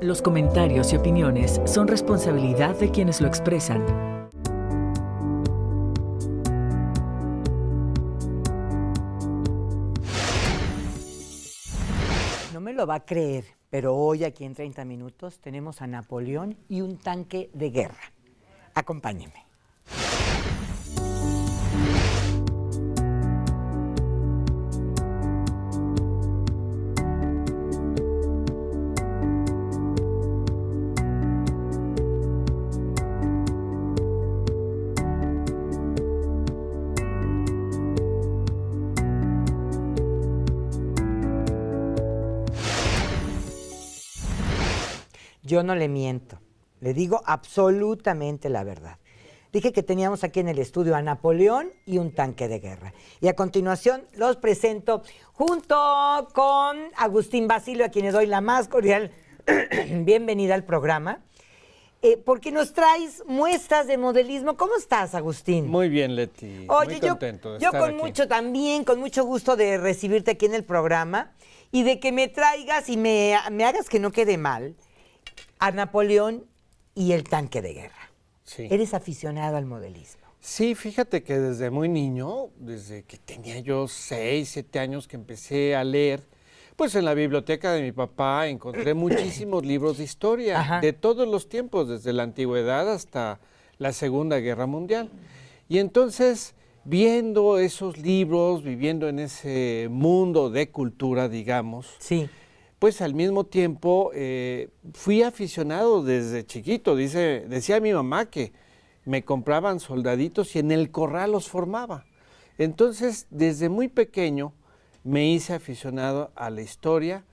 Los comentarios y opiniones son responsabilidad de quienes lo expresan. No me lo va a creer, pero hoy aquí en 30 minutos tenemos a Napoleón y un tanque de guerra. Acompáñenme. Yo no le miento, le digo absolutamente la verdad. Dije que teníamos aquí en el estudio a Napoleón y un tanque de guerra. Y a continuación los presento junto con Agustín Basilio, a quien le doy la más cordial bienvenida al programa, porque nos traes muestras de modelismo. ¿Cómo estás, Agustín? Muy bien, Leti. Oye, muy contento de yo estar con aquí. con mucho gusto de recibirte aquí en el programa y de que me traigas y me hagas que no quede mal a Napoleón y el tanque de guerra. Sí. Eres aficionado al modelismo. Sí, fíjate que desde muy niño, desde que tenía yo 6, 7 años que empecé a leer, pues en la biblioteca de mi papá encontré muchísimos libros de historia, Ajá. de todos los tiempos, desde la antigüedad hasta la Segunda Guerra Mundial. Y entonces, viendo esos libros, viviendo en ese mundo de cultura, digamos, Sí. pues al mismo tiempo fui aficionado desde chiquito. Decía mi mamá que me compraban soldaditos y en el corral los formaba. Entonces, desde muy pequeño me hice aficionado a la historia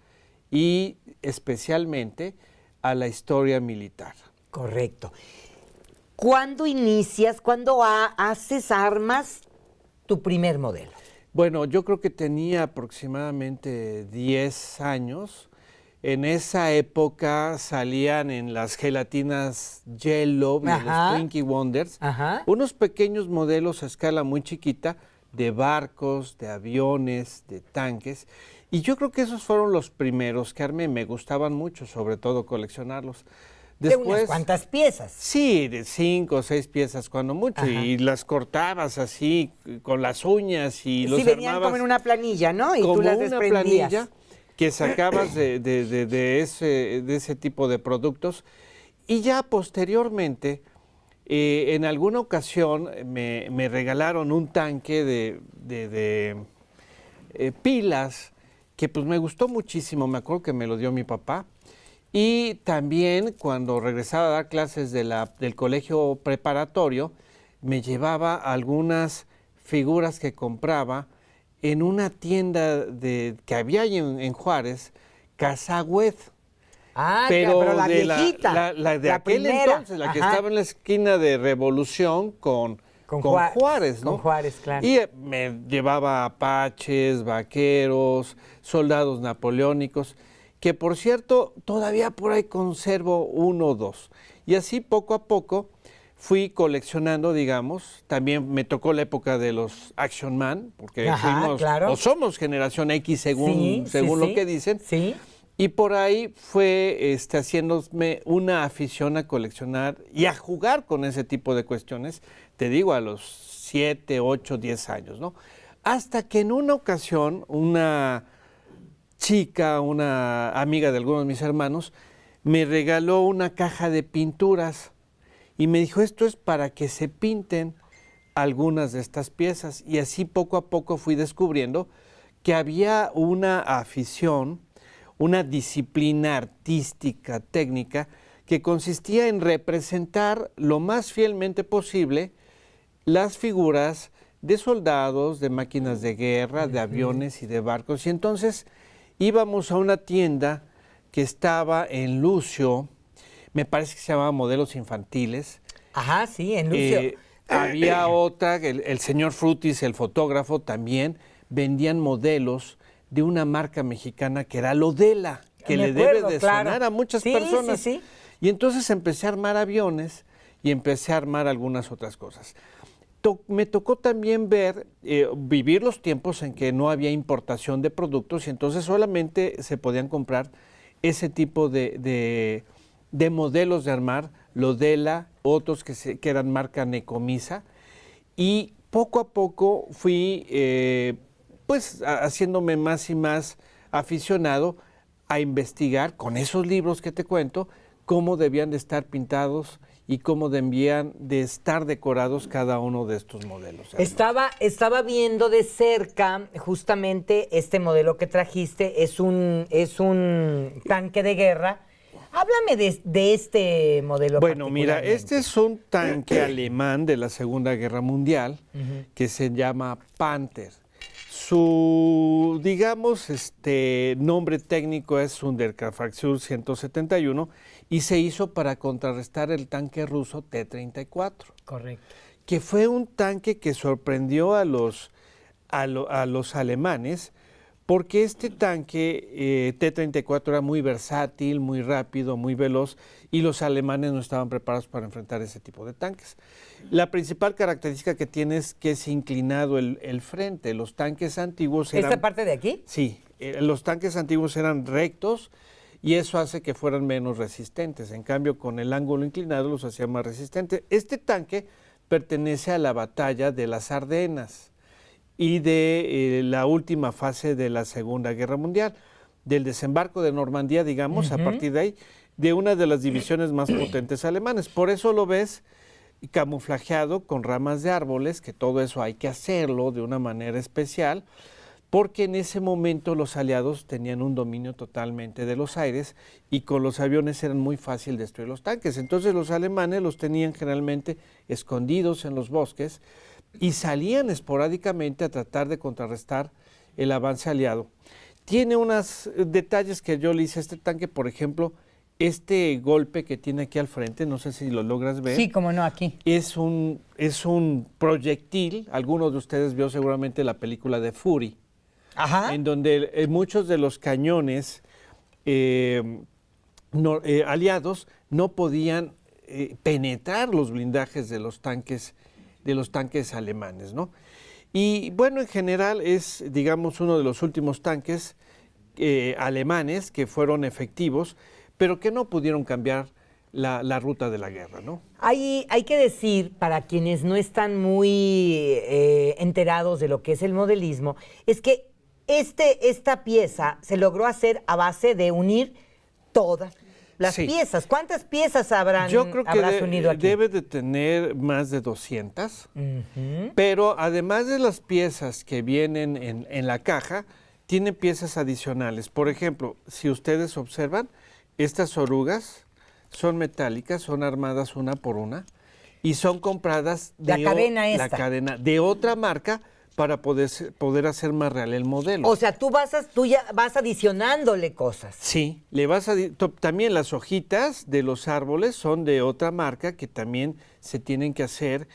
y especialmente a la historia militar. Correcto. ¿Cuándo inicias, haces armas tu primer modelo? Bueno, yo creo que tenía aproximadamente 10 años. En esa época salían en las gelatinas Yellow y en los Twinkie Wonders unos pequeños modelos a escala muy chiquita de barcos, de aviones, de tanques. Y yo creo que esos fueron los primeros que armé. Me gustaban mucho, sobre todo coleccionarlos. De unas cuantas piezas. Sí, de 5 o 6 piezas cuando mucho. Ajá. Y las cortabas así con las uñas y los Sí, venían armabas como en una planilla, ¿no? Y como tú las una desprendías. planilla que sacabas de ese tipo de productos. Y ya posteriormente, en alguna ocasión me regalaron un tanque de pilas que pues me gustó muchísimo. Me acuerdo que me lo dio mi papá. Y también cuando regresaba a dar clases del colegio preparatorio, me llevaba algunas figuras que compraba en una tienda que había ahí en Juárez, Casagüed. Pero la viejita. La de la aquel primera. entonces, la que Ajá. estaba en la esquina de Revolución con Juárez, ¿no? Con Juárez, claro. Y me llevaba apaches, vaqueros, soldados napoleónicos, que por cierto, todavía por ahí conservo 1 o 2. Y así poco a poco fui coleccionando, digamos. También me tocó la época de los Action Man, porque fuimos, claro. o somos generación X según lo que dicen. Sí. Y por ahí fue haciéndome una afición a coleccionar y a jugar con ese tipo de cuestiones, te digo, a los 7, 8, 10 años, ¿no? Hasta que en una ocasión, una chica, una amiga de algunos de mis hermanos, me regaló una caja de pinturas y me dijo, esto es para que se pinten algunas de estas piezas. Y así poco a poco fui descubriendo que había una afición, una disciplina artística, técnica, que consistía en representar lo más fielmente posible las figuras de soldados, de máquinas de guerra, de aviones y de barcos. Y entonces íbamos a una tienda que estaba en Lucio, me parece que se llamaba Modelos Infantiles. Ajá, sí, en Lucio. Había otra, el señor Frutis, el fotógrafo, también vendían modelos de una marca mexicana que era Lodela, que Me le debe acuerdo, de claro. sonar a muchas Sí, personas. sí, sí. Y entonces empecé a armar aviones y empecé a armar algunas otras cosas. Me tocó también vivir los tiempos en que no había importación de productos y entonces solamente se podían comprar ese tipo de modelos de armar, Lodela, otros que eran marca Necomisa, y poco a poco fui pues haciéndome más y más aficionado a investigar con esos libros que te cuento cómo debían de estar pintados y cómo debían de estar decorados cada uno de estos modelos. Estaba viendo de cerca justamente este modelo que trajiste, es un tanque de guerra. Háblame de este modelo. Bueno, mira, este es un tanque alemán de la Segunda Guerra Mundial que se llama Panther. Su, digamos, nombre técnico es Sonderkraftfahrzeuge 171 y se hizo para contrarrestar el tanque ruso T-34. Correcto. Que fue un tanque que sorprendió a los alemanes, porque este tanque T-34 era muy versátil, muy rápido, muy veloz, y los alemanes no estaban preparados para enfrentar ese tipo de tanques. La principal característica que tiene es que es inclinado el frente. Los tanques antiguos eran... ¿Esta parte de aquí? Sí, los tanques antiguos eran rectos y eso hace que fueran menos resistentes. En cambio, con el ángulo inclinado los hacía más resistentes. Este tanque pertenece a la batalla de las Ardenas y de la última fase de la Segunda Guerra Mundial, del desembarco de Normandía, digamos, a partir de ahí, de una de las divisiones más potentes alemanes. Por eso lo ves camuflajeado con ramas de árboles, que todo eso hay que hacerlo de una manera especial, porque en ese momento los aliados tenían un dominio totalmente de los aires y con los aviones eran muy fácil destruir los tanques. Entonces los alemanes los tenían generalmente escondidos en los bosques y salían esporádicamente a tratar de contrarrestar el avance aliado. Tiene unos detalles que yo le hice a este tanque, por ejemplo, este golpe que tiene aquí al frente, no sé si lo logras ver. Sí, cómo no, aquí. Es un proyectil, algunos de ustedes vio seguramente la película de Fury, en donde muchos de los cañones aliados no podían penetrar los blindajes de los tanques alemanes, ¿no? Y bueno, en general es, digamos, uno de los últimos tanques alemanes que fueron efectivos, pero que no pudieron cambiar la ruta de la guerra, ¿no? Hay que decir, para quienes no están muy enterados de lo que es el modelismo, es que esta pieza se logró hacer a base de unir todas las piezas. ¿Cuántas piezas Yo creo que unido aquí? debe de tener más de 200, pero además de las piezas que vienen en la caja, tiene piezas adicionales. Por ejemplo, si ustedes observan, estas orugas son metálicas, son armadas una por una y son compradas la cadena de otra marca para poder hacer más real el modelo. O sea, tú ya vas adicionándole cosas. Sí, también las hojitas de los árboles son de otra marca que también se tienen que hacer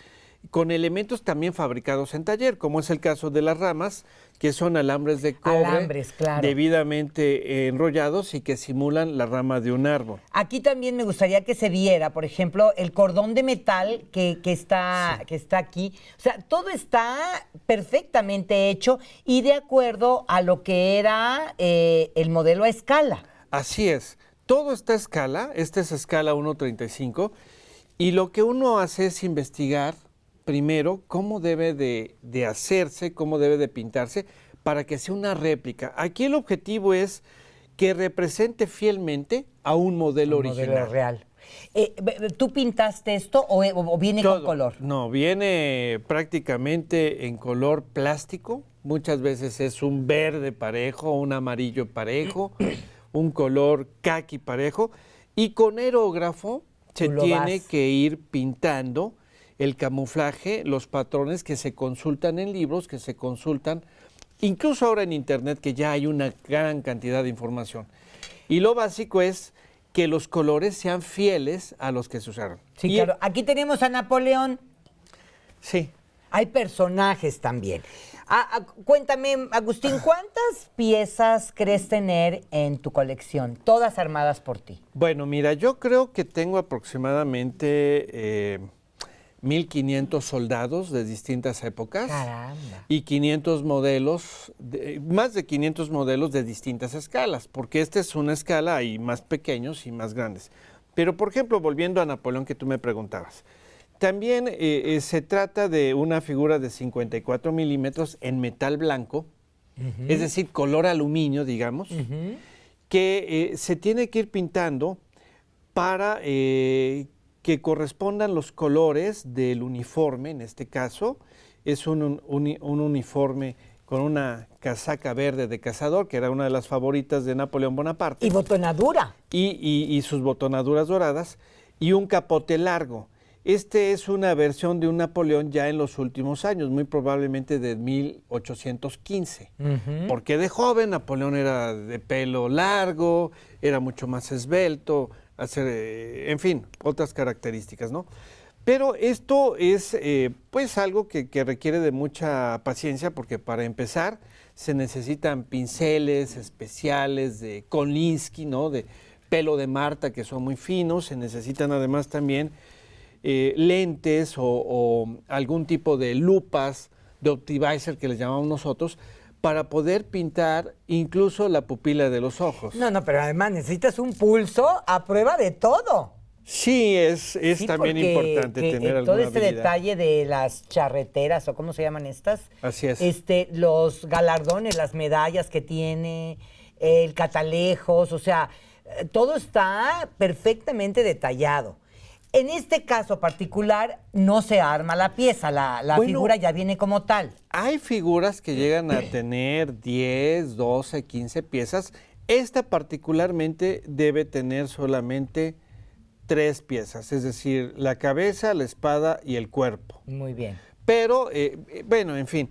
con elementos también fabricados en taller, como es el caso de las ramas, que son alambres de cobre debidamente enrollados y que simulan la rama de un árbol. Aquí también me gustaría que se viera, por ejemplo, el cordón de metal que está aquí. O sea, todo está perfectamente hecho y de acuerdo a lo que era el modelo a escala. Así es. Todo está a escala. Esta es escala 1:35 y lo que uno hace es investigar primero cómo debe de hacerse, cómo debe de pintarse para que sea una réplica. Aquí el objetivo es que represente fielmente a un modelo original. Modelo real. ¿Tú pintaste esto o viene con color? No, viene prácticamente en color plástico. Muchas veces es un verde parejo, un amarillo parejo, un color caqui parejo. Y con aerógrafo se tiene que ir pintando el camuflaje, los patrones que se consultan en libros, que se consultan incluso ahora en internet, que ya hay una gran cantidad de información. Y lo básico es que los colores sean fieles a los que se usaron. Sí, claro. Aquí tenemos a Napoleón. Sí. Hay personajes también. Cuéntame, Agustín, ¿cuántas piezas crees tener en tu colección? Todas armadas por ti. Bueno, mira, yo creo que tengo aproximadamente 1.500 soldados de distintas épocas. Caramba. Y 500 modelos, más de 500 modelos de distintas escalas, porque esta es una escala, hay más pequeños y más grandes. Pero, por ejemplo, volviendo a Napoleón, que tú me preguntabas, también se trata de una figura de 54 milímetros en metal blanco, es decir, color aluminio, digamos, que se tiene que ir pintando para que correspondan los colores del uniforme, en este caso, es un uniforme con una casaca verde de cazador, que era una de las favoritas de Napoleón Bonaparte. Y botonadura. Y sus botonaduras doradas, y un capote largo. Este es una versión de un Napoleón ya en los últimos años, muy probablemente de 1815. Porque de joven Napoleón era de pelo largo, era mucho más esbelto, en fin, otras características, ¿no? Pero esto es pues algo que requiere de mucha paciencia, porque para empezar se necesitan pinceles especiales de Kolinsky, ¿no? De pelo de Marta, que son muy finos. Se necesitan además también lentes o algún tipo de lupas de Optivisor, que les llamamos nosotros, para poder pintar incluso la pupila de los ojos. No, pero además necesitas un pulso a prueba de todo. Sí, es Sí, también porque importante tener alguna todo este habilidad. detalle de las charreteras, o cómo se llaman estas. Así es. Los galardones, las medallas que tiene, el catalejos, o sea, todo está perfectamente detallado. En este caso particular, no se arma la pieza, la Bueno, figura ya viene como tal. Hay figuras que llegan a tener 10, 12, 15 piezas. Esta particularmente debe tener solamente 3 piezas, es decir, la cabeza, la espada y el cuerpo. Muy bien. Pero, bueno, en fin,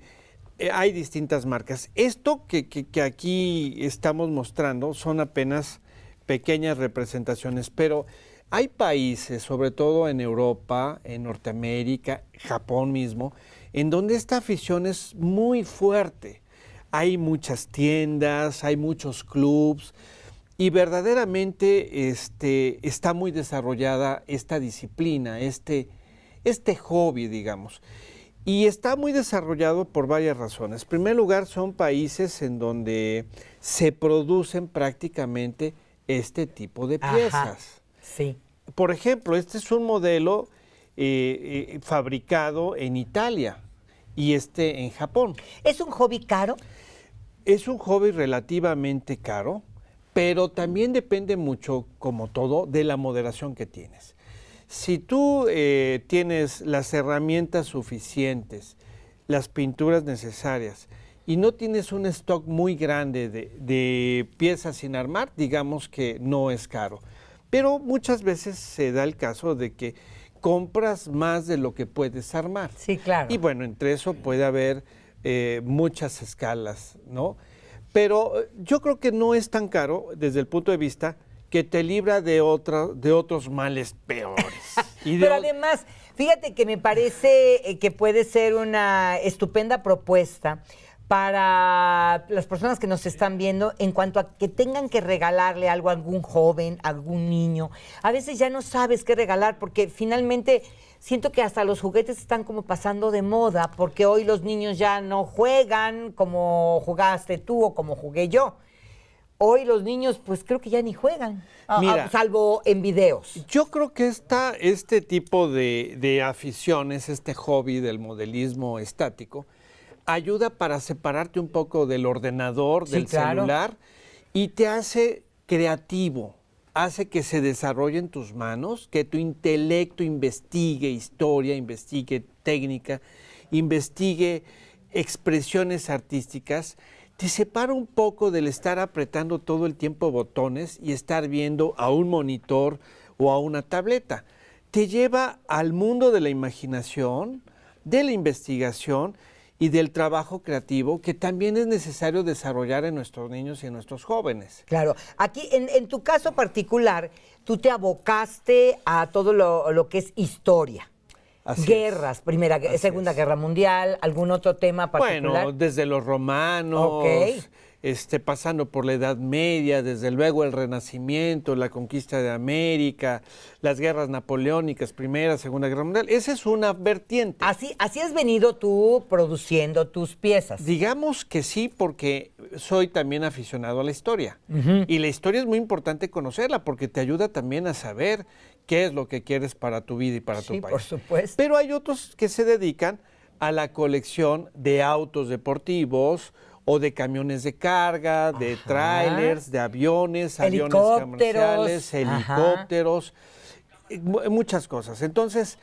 hay distintas marcas. Esto que aquí estamos mostrando son apenas pequeñas representaciones, pero hay países, sobre todo en Europa, en Norteamérica, Japón mismo, en donde esta afición es muy fuerte. Hay muchas tiendas, hay muchos clubs, y verdaderamente está muy desarrollada esta disciplina, este hobby, digamos. Y está muy desarrollado por varias razones. En primer lugar, son países en donde se producen prácticamente este tipo de piezas. Ajá, sí. Por ejemplo, este es un modelo fabricado en Italia y en Japón. ¿Es un hobby caro? Es un hobby relativamente caro, pero también depende mucho, como todo, de la moderación que tienes. Si tú tienes las herramientas suficientes, las pinturas necesarias, y no tienes un stock muy grande de piezas sin armar, digamos que no es caro. Pero muchas veces se da el caso de que compras más de lo que puedes armar. Sí, claro. Y bueno, entre eso puede haber muchas escalas, ¿no? Pero yo creo que no es tan caro desde el punto de vista que te libra de otros males peores. Pero además, fíjate que me parece que puede ser una estupenda propuesta para las personas que nos están viendo en cuanto a que tengan que regalarle algo a algún joven, a algún niño. A veces ya no sabes qué regalar porque finalmente siento que hasta los juguetes están como pasando de moda porque hoy los niños ya no juegan como jugaste tú o como jugué yo. Hoy los niños pues creo que ya ni juegan, Mira, salvo en videos. Yo creo que este tipo de aficiones, este hobby del modelismo estático, ayuda para separarte un poco del ordenador, Sí, del claro. celular, y te hace creativo, hace que se desarrolle en tus manos, que tu intelecto investigue historia, investigue técnica, investigue expresiones artísticas, te separa un poco del estar apretando todo el tiempo botones y estar viendo a un monitor o a una tableta. Te lleva al mundo de la imaginación, de la investigación y del trabajo creativo que también es necesario desarrollar en nuestros niños y en nuestros jóvenes. Claro. Aquí, en tu caso particular, tú te abocaste a todo lo que es historia. Así Guerras, Así Segunda es. Guerra Mundial, algún otro tema particular. Bueno, desde los romanos, Ok. pasando por la Edad Media, desde luego el Renacimiento, la conquista de América, las guerras napoleónicas, Primera, Segunda Guerra Mundial. Esa es una vertiente. Así has venido tú produciendo tus piezas. Digamos que sí, porque soy también aficionado a la historia. Y la historia es muy importante conocerla porque te ayuda también a saber qué es lo que quieres para tu vida y para tu Sí, país. por supuesto. Pero hay otros que se dedican a la colección de autos deportivos o de camiones de carga, de trailers, de aviones, aviones comerciales, helicópteros, muchas cosas. Entonces,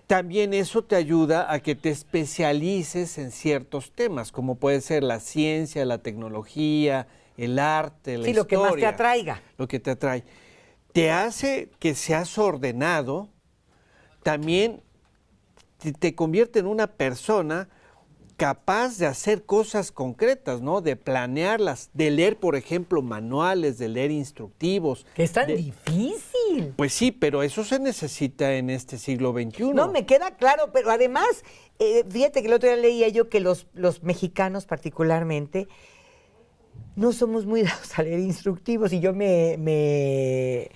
también eso te ayuda a que te especialices en ciertos temas, como puede ser la ciencia, la tecnología, el arte, la historia. Sí, lo que más te atraiga. Lo que te atrae. Te hace que seas ordenado, también te convierte en una persona capaz de hacer cosas concretas, ¿no? De planearlas, de leer, por ejemplo, manuales, de leer instructivos. Que es tan difícil. Pues sí, pero eso se necesita en este siglo XXI. No, me queda claro, pero además, fíjate que el otro día leía yo que los mexicanos particularmente no somos muy dados a leer instructivos y yo me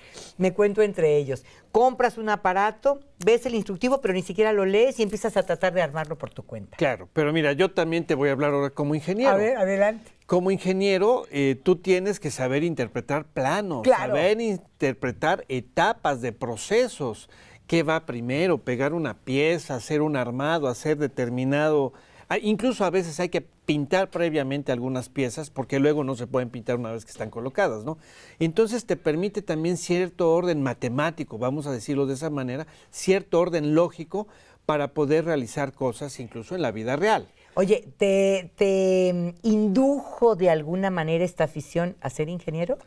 cuento entre ellos. Compras un aparato, ves el instructivo, pero ni siquiera lo lees y empiezas a tratar de armarlo por tu cuenta. Claro, pero mira, yo también te voy a hablar ahora como ingeniero. A ver, adelante. Como ingeniero, tú tienes que saber interpretar planos, Claro. saber interpretar etapas de procesos. ¿Qué va primero? Pegar una pieza, hacer un armado, hacer determinado... Incluso a veces hay que pintar previamente algunas piezas porque luego no se pueden pintar una vez que están colocadas, ¿no? Entonces te permite también cierto orden matemático, vamos a decirlo de esa manera, cierto orden lógico para poder realizar cosas incluso en la vida real. Oye, ¿te indujo de alguna manera esta afición a ser ingeniero?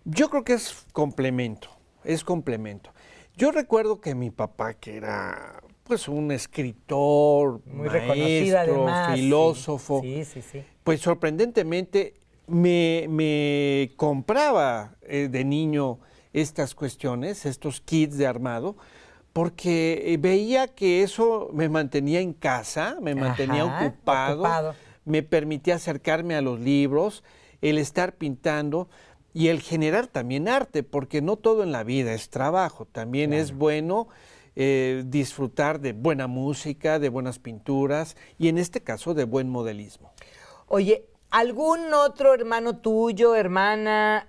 Yo creo que es complemento. Yo recuerdo que mi papá, que era pues un escritor, muy reconocido además, filósofo, sí. pues sorprendentemente me compraba de niño estas cuestiones, estos kits de armado, porque veía que eso me mantenía en casa, me mantenía ocupado, me permitía acercarme a los libros, el estar pintando y el generar también arte, porque no todo en la vida es trabajo, también es bueno disfrutar de buena música, de buenas pinturas y en este caso de buen modelismo. Oye, ¿algún otro hermano tuyo, hermana,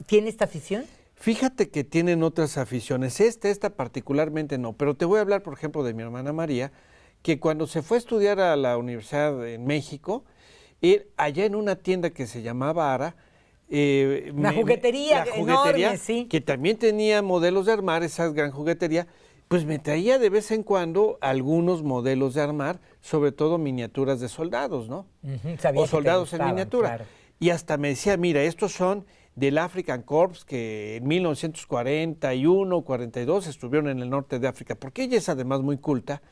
tiene esta afición? Fíjate que tienen otras aficiones, esta particularmente no, pero te voy a hablar, por ejemplo, de mi hermana María, que cuando se fue a estudiar a la universidad en México, allá en una tienda que se llamaba Ara, la juguetería enorme, sí. Que también tenía modelos de armar, esa gran juguetería, pues me traía de vez en cuando algunos modelos de armar, sobre todo miniaturas de soldados, ¿no? O soldados en miniatura. Claro. Y hasta me decía, mira, estos son del African Corps, que en 1941, 42 estuvieron en el norte de África, porque ella es además muy culta,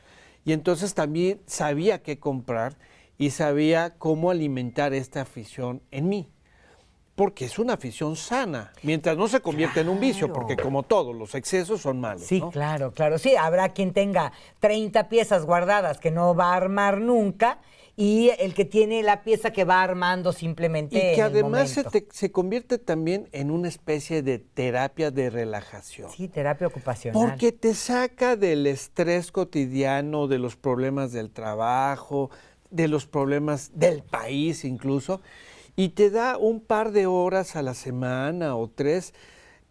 y entonces también sabía qué comprar y sabía cómo alimentar esta afición en mí. Porque es una afición sana, mientras no se convierte en un vicio, porque como todo, los excesos son malos. Sí, ¿no? claro. Sí, habrá quien tenga 30 piezas guardadas que no va a armar nunca y el que tiene la pieza que va armando simplemente. Y que además se convierte también en una especie de terapia de relajación. Sí, terapia ocupacional. Porque te saca del estrés cotidiano, de los problemas del trabajo, de los problemas del país incluso, y te da un par de horas a la semana o 3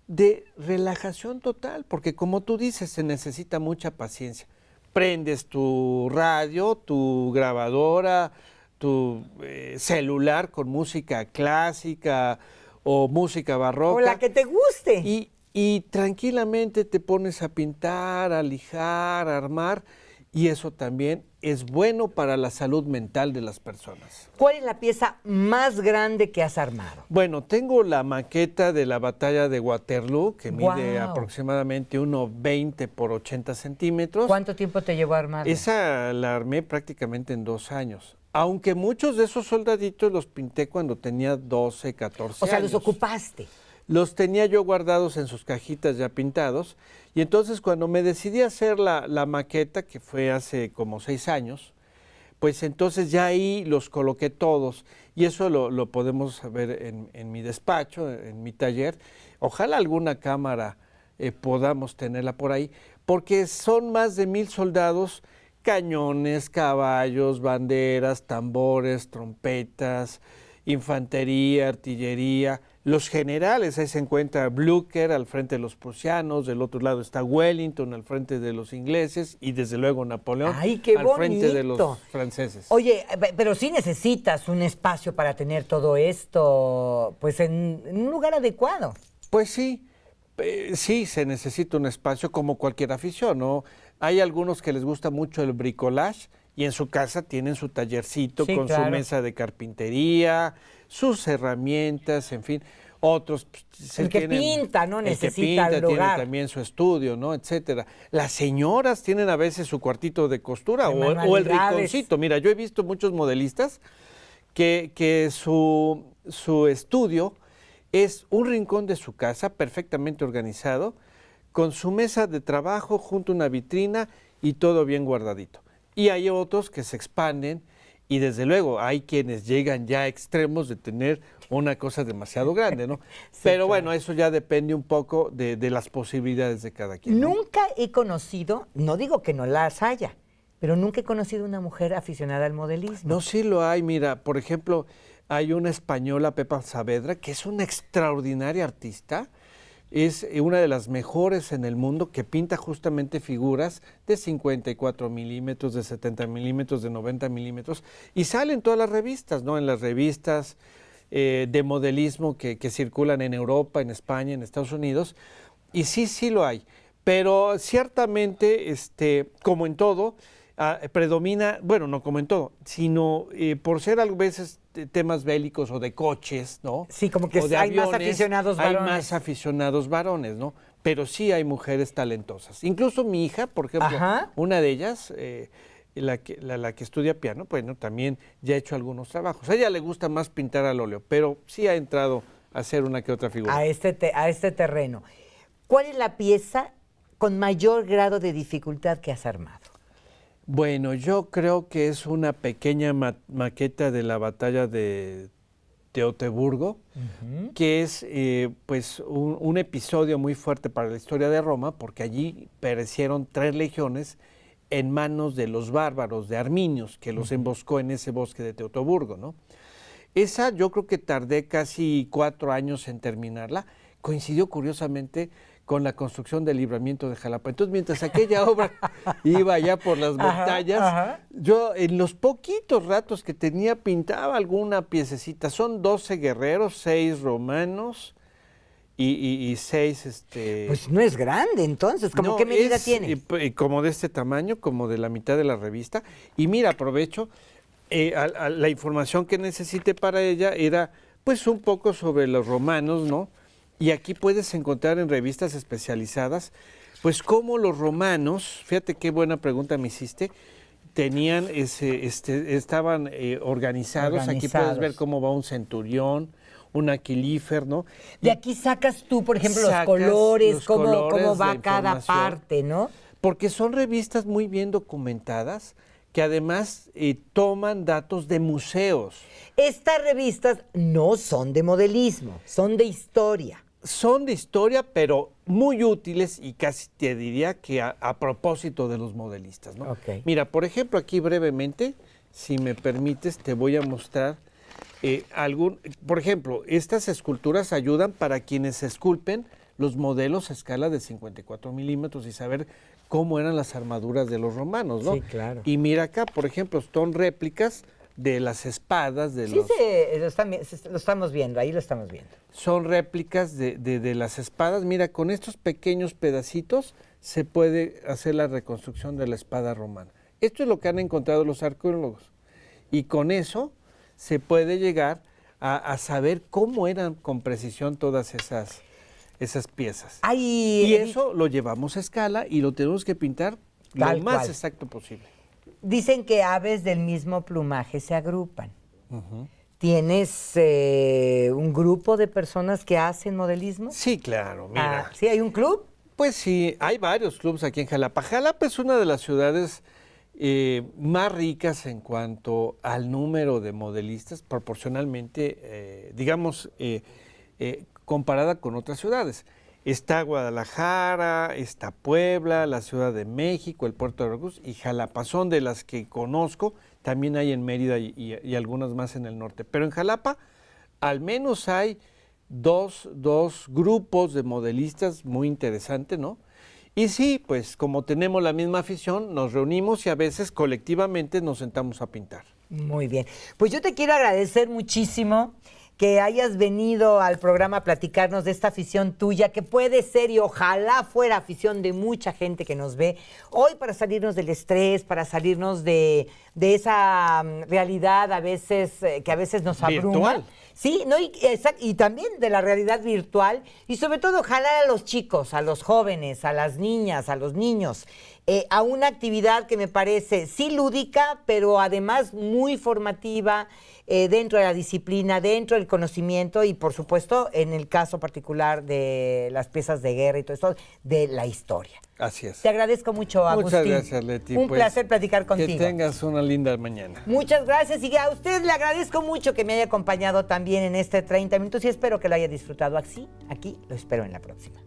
de relajación total, porque como tú dices, se necesita mucha paciencia. Prendes tu radio, tu grabadora, tu celular con música clásica o música barroca. O la que te guste. Y tranquilamente te pones a pintar, a lijar, a armar, y eso también es bueno para la salud mental de las personas. ¿Cuál es la pieza más grande que has armado? Bueno, tengo la maqueta de la batalla de Waterloo, que mide aproximadamente 1,20 por 80 centímetros. ¿Cuánto tiempo te llevó a armar? Esa la armé prácticamente en 2 años. Aunque muchos de esos soldaditos los pinté cuando tenía 12, 14 años. O sea, los ocupaste. Los tenía yo guardados en sus cajitas ya pintados. Y entonces cuando me decidí a hacer la maqueta, que fue hace como 6 años, pues entonces ya ahí los coloqué todos y eso lo podemos ver en mi despacho, en mi taller. Ojalá alguna cámara podamos tenerla por ahí, porque son más de 1000 soldados, cañones, caballos, banderas, tambores, trompetas, infantería, artillería, los generales. Ahí se encuentra Blücher al frente de los prusianos, del otro lado está Wellington al frente de los ingleses y desde luego Napoleón ¡Ay, qué al frente de los bonito! franceses. Oye, pero sí necesitas un espacio para tener todo esto, pues en un lugar adecuado. Pues sí, sí se necesita un espacio como cualquier afición, ¿no? Hay algunos que les gusta mucho el bricolage y en su casa tienen su tallercito Sí, con claro. su mesa de carpintería, sus herramientas, en fin. Otros El que pinta, ¿no? El que Necesita pinta el lugar. tiene también su estudio, ¿no? Etcétera. Las señoras tienen a veces su cuartito de costura De o el manualidades. rinconcito. Mira, yo he visto muchos modelistas que su estudio es un rincón de su casa perfectamente organizado, con su mesa de trabajo junto a una vitrina y todo bien guardadito. Y hay otros que se expanden y desde luego hay quienes llegan ya a extremos de tener una cosa demasiado grande, ¿no? Pero bueno, eso ya depende un poco de las posibilidades de cada quien, ¿no? Nunca he conocido, no digo que no las haya, pero nunca he conocido una mujer aficionada al modelismo. No, sí lo hay. Mira, por ejemplo, hay una española, Pepa Saavedra, que es una extraordinaria artista. Es una de las mejores en el mundo que pinta justamente figuras de 54 milímetros, de 70 milímetros, de 90 milímetros y sale en todas las revistas, ¿no? En las revistas de modelismo que circulan en Europa, en España, en Estados Unidos. Y sí lo hay. Pero ciertamente, como en todo, predomina, bueno, no como en todo, sino por ser a veces temas bélicos o de coches, ¿no? Sí, como que O de hay más aviones, aficionados hay varones. más aficionados varones, ¿no? Pero sí hay mujeres talentosas. Incluso mi hija, por ejemplo, Ajá. una de ellas, la que estudia piano, bueno, también ya ha hecho algunos trabajos. A ella le gusta más pintar al óleo, pero sí ha entrado a hacer una que otra figura. A este terreno. ¿Cuál es la pieza con mayor grado de dificultad que has armado? Bueno, yo creo que es una pequeña maqueta de la batalla de Teutoburgo, que es pues un episodio muy fuerte para la historia de Roma, porque allí perecieron 3 legiones en manos de los bárbaros, de arminios, que los emboscó en ese bosque de Teutoburgo, ¿no? Esa yo creo que tardé casi 4 años en terminarla. Coincidió curiosamente con la construcción del libramiento de Jalapa. Entonces, mientras aquella obra iba allá por las montañas, yo en los poquitos ratos que tenía pintaba alguna piececita. Son 12 guerreros, 6 romanos y 6... Pues no es grande, entonces, ¿cómo No, qué medida es, tiene? como de este tamaño, como de la mitad de la revista. Y mira, aprovecho, la información que necesité para ella era pues un poco sobre los romanos, ¿no? Y aquí puedes encontrar en revistas especializadas, pues cómo los romanos, fíjate qué buena pregunta me hiciste, tenían estaban organizados. Aquí puedes ver cómo va un centurión, un aquilífer, ¿no? De aquí sacas tú, por ejemplo, Sacas los colores, cómo colores, va la cada información. parte, ¿no? Porque son revistas muy bien documentadas, que además toman datos de museos. Estas revistas no son de modelismo, son de historia. Son de historia, pero muy útiles y casi te diría que a propósito de los modelistas, ¿no? Ok. Mira, por ejemplo, aquí brevemente, si me permites, te voy a mostrar por ejemplo, estas esculturas ayudan para quienes esculpen los modelos a escala de 54 milímetros y saber cómo eran las armaduras de los romanos, ¿no? Sí, claro. Y mira acá, por ejemplo, son réplicas de las espadas de Sí, los... lo estamos viendo, ahí lo estamos viendo. Son réplicas de las espadas. Mira, con estos pequeños pedacitos se puede hacer la reconstrucción de la espada romana. Esto es lo que han encontrado los arqueólogos. Y con eso se puede llegar a saber cómo eran con precisión todas esas piezas. Y eso lo llevamos a escala y lo tenemos que pintar Tal lo más cual. exacto posible. Dicen que aves del mismo plumaje se agrupan. ¿Tienes un grupo de personas que hacen modelismo? Sí, claro, mira. ¿Sí hay un club? Pues sí, hay varios clubes aquí en Jalapa. Jalapa es una de las ciudades más ricas en cuanto al número de modelistas, proporcionalmente, comparada con otras ciudades. Está Guadalajara, está Puebla, la Ciudad de México, el Puerto de Veracruz y Jalapa. Son de las que conozco, también hay en Mérida y algunas más en el norte. Pero en Jalapa al menos hay dos grupos de modelistas muy interesantes, ¿no? Y sí, pues como tenemos la misma afición, nos reunimos y a veces colectivamente nos sentamos a pintar. Muy bien. Pues yo te quiero agradecer muchísimo que hayas venido al programa a platicarnos de esta afición tuya, que puede ser y ojalá fuera afición de mucha gente que nos ve hoy, para salirnos del estrés, para salirnos de esa realidad a veces que a veces nos abruma. Virtual. Sí, no, y también de la realidad virtual, y sobre todo jalar a los chicos, a los jóvenes, a las niñas, a los niños, a una actividad que me parece sí lúdica, pero además muy formativa, dentro de la disciplina, dentro del conocimiento y, por supuesto, en el caso particular de las piezas de guerra y todo esto, de la historia. Así es. Te agradezco mucho, Agustín. Muchas gracias, Leti. Un placer platicar contigo. Que tengas una linda mañana. Muchas gracias, y a usted le agradezco mucho que me haya acompañado también en este 30 minutos y espero que lo haya disfrutado así. Aquí lo espero en la próxima.